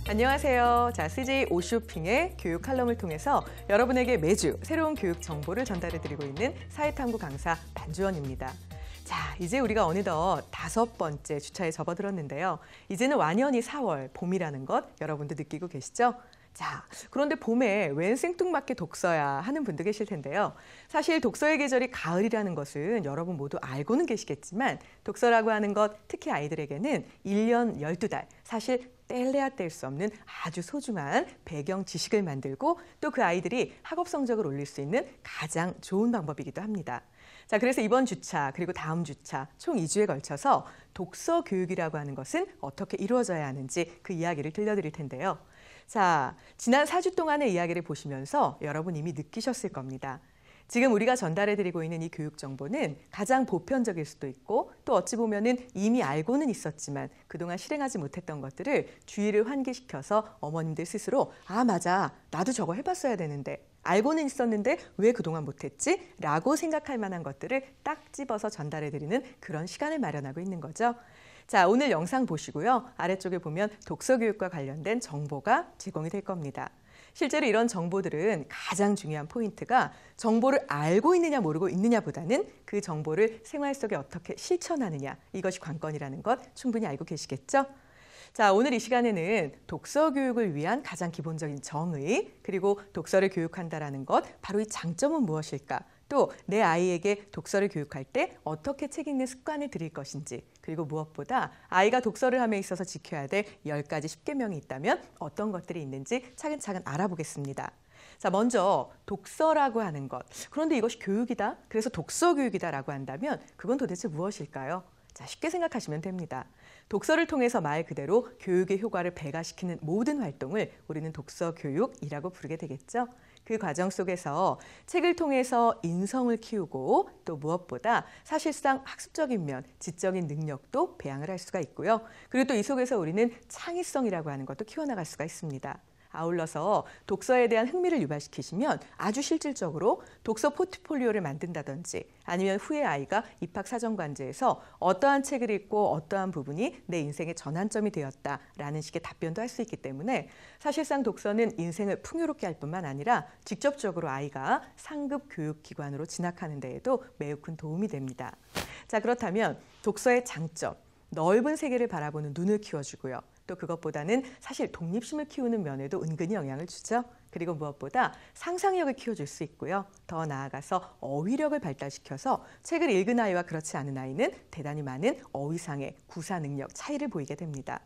안녕하세요. CJ 오쇼핑의 교육 칼럼을 통해서 여러분에게 매주 새로운 교육 정보를 전달해드리고 있는 사회탐구 강사 반주원입니다. 이제 우리가 어느덧 5번째 주차에 접어들었는데요. 이제는 완연히 4월, 봄이라는 것 여러분도 느끼고 계시죠? 그런데 봄에 웬 생뚱맞게 독서야 하는 분도 계실 텐데요. 사실 독서의 계절이 가을이라는 것은 여러분 모두 알고는 계시겠지만 독서라고 하는 것, 특히 아이들에게는 1년 12달, 사실 뗄래야 뗄 수 없는 아주 소중한 배경 지식을 만들고 또 그 아이들이 학업 성적을 올릴 수 있는 가장 좋은 방법이기도 합니다. 그래서 이번 주차 그리고 다음 주차 총 2주에 걸쳐서 독서 교육이라고 하는 것은 어떻게 이루어져야 하는지 그 이야기를 들려드릴 텐데요. 지난 4주 동안의 이야기를 보시면서 여러분 이미 느끼셨을 겁니다. 지금 우리가 전달해드리고 있는 이 교육 정보는 가장 보편적일 수도 있고 또 어찌 보면은 이미 알고는 있었지만 그동안 실행하지 못했던 것들을 주의를 환기시켜서 어머님들 스스로 맞아, 나도 저거 해봤어야 되는데 알고는 있었는데 왜 그동안 못했지? 라고 생각할 만한 것들을 딱 집어서 전달해드리는 그런 시간을 마련하고 있는 거죠. 오늘 영상 보시고요. 아래쪽에 보면 독서 교육과 관련된 정보가 제공이 될 겁니다. 실제로 이런 정보들은 가장 중요한 포인트가 정보를 알고 있느냐 모르고 있느냐보다는 그 정보를 생활 속에 어떻게 실천하느냐, 이것이 관건이라는 것 충분히 알고 계시겠죠? 오늘 이 시간에는 독서 교육을 위한 가장 기본적인 정의, 그리고 독서를 교육한다는 것, 바로 이 장점은 무엇일까? 또 내 아이에게 독서를 교육할 때 어떻게 책 읽는 습관을 들일 것인지, 그리고 무엇보다 아이가 독서를 함에 있어서 지켜야 될 10가지 10계명이 있다면 어떤 것들이 있는지 차근차근 알아보겠습니다. 먼저 독서라고 하는 것. 그런데 이것이 교육이다? 그래서 독서 교육이다라고 한다면 그건 도대체 무엇일까요? 쉽게 생각하시면 됩니다. 독서를 통해서 말 그대로 교육의 효과를 배가시키는 모든 활동을 우리는 독서 교육이라고 부르게 되겠죠. 그 과정 속에서 책을 통해서 인성을 키우고 또 무엇보다 사실상 학습적인 면, 지적인 능력도 배양을 할 수가 있고요. 그리고 또 이 속에서 우리는 창의성이라고 하는 것도 키워나갈 수가 있습니다. 아울러서 독서에 대한 흥미를 유발시키시면 아주 실질적으로 독서 포트폴리오를 만든다든지 아니면 후에 아이가 입학사정관제에서 어떠한 책을 읽고 어떠한 부분이 내 인생의 전환점이 되었다라는 식의 답변도 할 수 있기 때문에 사실상 독서는 인생을 풍요롭게 할 뿐만 아니라 직접적으로 아이가 상급 교육기관으로 진학하는 데에도 매우 큰 도움이 됩니다. 그렇다면 독서의 장점, 넓은 세계를 바라보는 눈을 키워주고요. 또 그것보다는 사실 독립심을 키우는 면에도 은근히 영향을 주죠. 그리고 무엇보다 상상력을 키워줄 수 있고요. 더 나아가서 어휘력을 발달시켜서 책을 읽은 아이와 그렇지 않은 아이는 대단히 많은 어휘상의 구사 능력 차이를 보이게 됩니다.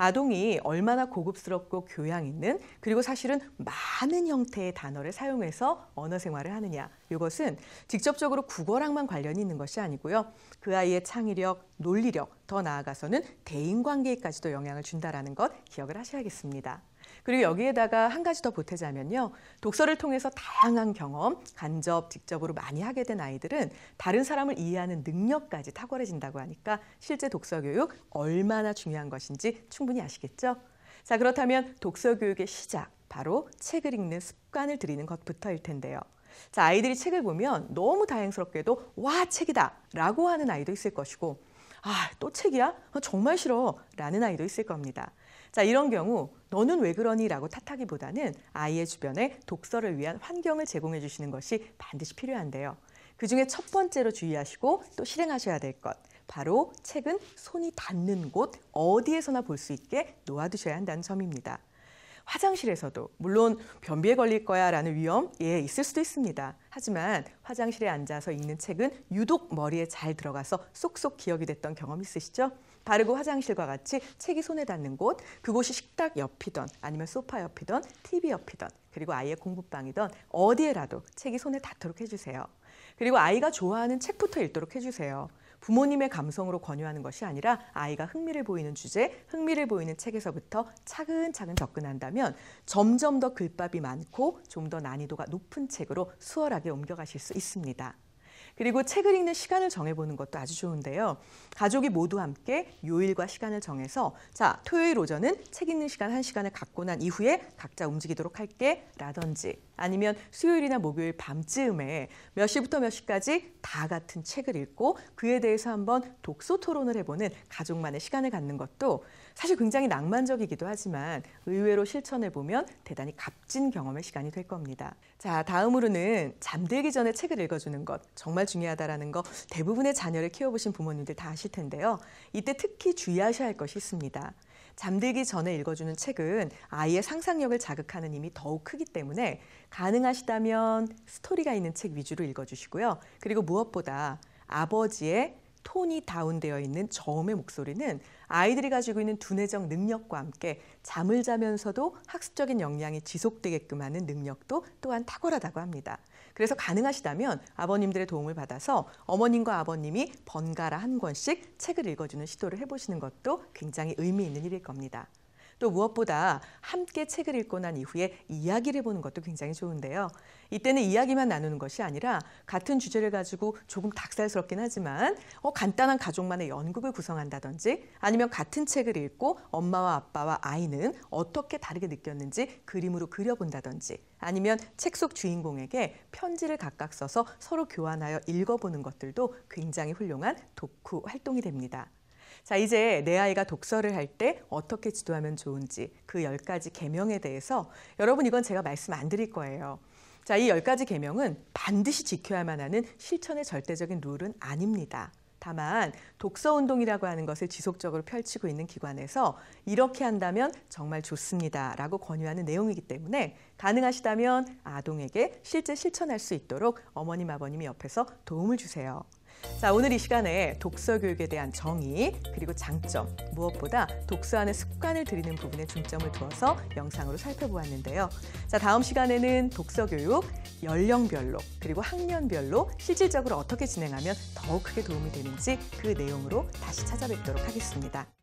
아동이 얼마나 고급스럽고 교양 있는, 그리고 사실은 많은 형태의 단어를 사용해서 언어 생활을 하느냐, 이것은 직접적으로 국어랑만 관련이 있는 것이 아니고요. 그 아이의 창의력, 논리력, 더 나아가서는 대인관계에까지도 영향을 준다는 것 기억을 하셔야겠습니다. 그리고 여기에다가 한 가지 더 보태자면요. 독서를 통해서 다양한 경험, 간접, 직접으로 많이 하게 된 아이들은 다른 사람을 이해하는 능력까지 탁월해진다고 하니까 실제 독서 교육 얼마나 중요한 것인지 충분히 아시겠죠? 그렇다면 독서 교육의 시작, 바로 책을 읽는 습관을 들이는 것부터일 텐데요. 아이들이 책을 보면 너무 다행스럽게도 와, 책이다 라고 하는 아이도 있을 것이고 또 책이야? 정말 싫어 라는 아이도 있을 겁니다. 이런 경우 너는 왜 그러니? 라고 탓하기보다는 아이의 주변에 독서를 위한 환경을 제공해 주시는 것이 반드시 필요한데요. 그중에 첫 번째로 주의하시고 또 실행하셔야 될 것, 바로 책은 손이 닿는 곳 어디에서나 볼 수 있게 놓아두셔야 한다는 점입니다. 화장실에서도 물론 변비에 걸릴 거야 라는 위험 있을 수도 있습니다. 하지만 화장실에 앉아서 읽는 책은 유독 머리에 잘 들어가서 쏙쏙 기억이 됐던 경험 있으시죠? 바르고 화장실과 같이 책이 손에 닿는 곳, 그곳이 식탁 옆이던 아니면 소파 옆이던 TV 옆이던 그리고 아이의 공부방이던 어디에라도 책이 손에 닿도록 해주세요. 그리고 아이가 좋아하는 책부터 읽도록 해주세요. 부모님의 감성으로 권유하는 것이 아니라 아이가 흥미를 보이는 주제, 흥미를 보이는 책에서부터 차근차근 접근한다면 점점 더 글밥이 많고 좀 더 난이도가 높은 책으로 수월하게 옮겨가실 수 있습니다. 그리고 책을 읽는 시간을 정해보는 것도 아주 좋은데요. 가족이 모두 함께 요일과 시간을 정해서 토요일 오전은 책 읽는 시간 1시간을 갖고 난 이후에 각자 움직이도록 할게 라든지 아니면 수요일이나 목요일 밤쯤에 몇 시부터 몇 시까지 다 같은 책을 읽고 그에 대해서 한번 독서 토론을 해보는 가족만의 시간을 갖는 것도 사실 굉장히 낭만적이기도 하지만 의외로 실천해보면 대단히 값진 경험의 시간이 될 겁니다. 자, 다음으로는 잠들기 전에 책을 읽어주는 것 정말 중요하다는 거 대부분의 자녀를 키워보신 부모님들 다 아실 텐데요. 이때 특히 주의하셔야 할 것이 있습니다. 잠들기 전에 읽어주는 책은 아이의 상상력을 자극하는 힘이 더욱 크기 때문에 가능하시다면 스토리가 있는 책 위주로 읽어주시고요. 그리고 무엇보다 아버지의 톤이 다운되어 있는 저음의 목소리는 아이들이 가지고 있는 두뇌적 능력과 함께 잠을 자면서도 학습적인 역량이 지속되게끔 하는 능력도 또한 탁월하다고 합니다. 그래서 가능하시다면 아버님들의 도움을 받아서 어머님과 아버님이 번갈아 한 권씩 책을 읽어주는 시도를 해보시는 것도 굉장히 의미 있는 일일 겁니다. 또 무엇보다 함께 책을 읽고 난 이후에 이야기를 해보는 것도 굉장히 좋은데요. 이때는 이야기만 나누는 것이 아니라 같은 주제를 가지고 조금 닭살스럽긴 하지만 간단한 가족만의 연극을 구성한다든지 아니면 같은 책을 읽고 엄마와 아빠와 아이는 어떻게 다르게 느꼈는지 그림으로 그려본다든지 아니면 책 속 주인공에게 편지를 각각 써서 서로 교환하여 읽어보는 것들도 굉장히 훌륭한 독후 활동이 됩니다. 자, 이제 내 아이가 독서를 할 때 어떻게 지도하면 좋은지 그 10가지 계명에 대해서 여러분 이건 제가 말씀 안 드릴 거예요. 자, 이 10가지 계명은 반드시 지켜야만 하는 실천의 절대적인 룰은 아닙니다. 다만 독서운동이라고 하는 것을 지속적으로 펼치고 있는 기관에서 이렇게 한다면 정말 좋습니다라고 권유하는 내용이기 때문에 가능하시다면 아동에게 실제 실천할 수 있도록 어머님, 아버님이 옆에서 도움을 주세요. 자, 오늘 이 시간에 독서 교육에 대한 정의 그리고 장점, 무엇보다 독서하는 습관을 들이는 부분에 중점을 두어서 영상으로 살펴보았는데요. 자, 다음 시간에는 독서 교육 연령별로 그리고 학년별로 실질적으로 어떻게 진행하면 더욱 크게 도움이 되는지 그 내용으로 다시 찾아뵙도록 하겠습니다.